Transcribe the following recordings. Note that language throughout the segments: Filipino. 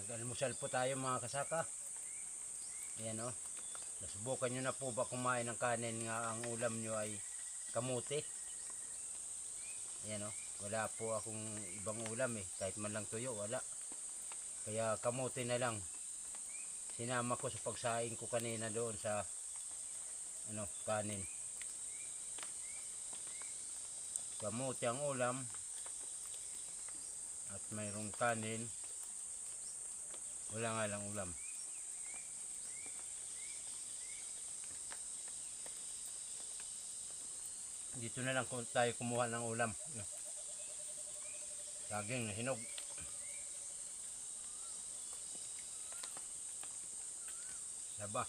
Nag-almusal po tayo mga kasaka. Ayan o. Nasubukan nyo na po ba kumain ng kanin nga ang ulam nyo ay kamuti? Ayan o. Wala po akong ibang ulam eh. Kahit man lang tuyo, wala. Kaya kamuti na lang. Sinama ko sa pagsaing ko kanina doon sa kanin. Kamuti ang ulam. At mayroong kanin. Wala nga lang ulam. Dito na lang kung tayo kumuha ng ulam. Saging na hinog. Saba.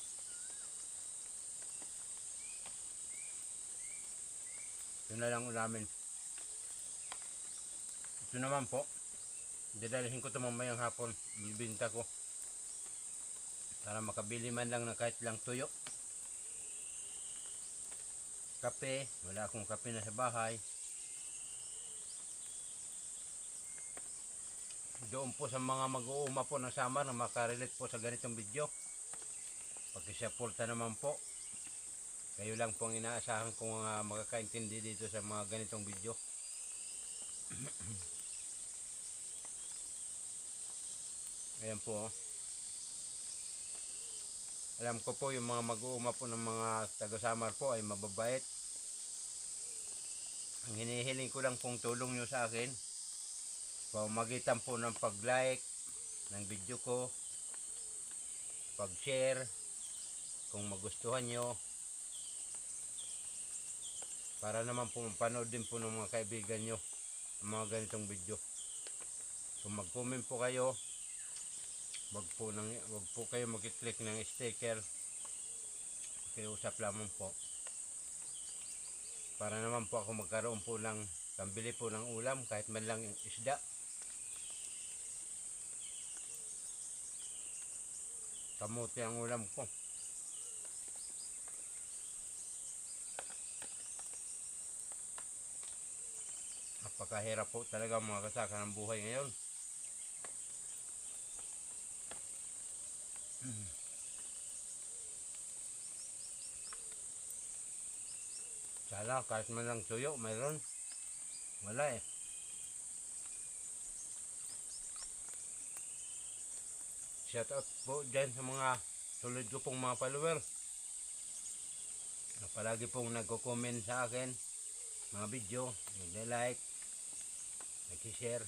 Ito na lang ulamin. Ito naman po. Dadalhin ko ito mamayang hapon. Bibinta ko. Para makabili man lang na kahit lang tuyo. Kape. Wala akong kape na sa bahay. Doon po sa mga mag-uuma po ng summer na makarelate po sa ganitong video. Pagkisuporta naman po. Kayo lang po ang inaasahan kung makakaintindi dito sa mga ganitong video. Ayan po. Alam ko po yung mga mag-uuma po ng mga taga-summer po ay mababait. Ang hinihiling ko lang pong tulong nyo sa akin. Pamagitan po ng pag-like ng video ko. Pag-share. Kung magustuhan nyo. Para naman po mapanood din po ng mga kaibigan nyo ang mga ganitong video. So mag-comment po kayo. Wag po kayo mag-click ng sticker. Pakiusap lamang po. Para naman po ako magkaroon po ng pambili po ng ulam kahit man lang isda. Kamuti ang ulam ko. Napakahirap po talaga mga kasaka ng buhay ngayon. Sana kahit man lang tuyo mayroon. Wala eh. Shout out po dyan sa mga tulad ko pong mga follower na palagi pong nagko-comment sa akin mga video, nag-like, nag-share.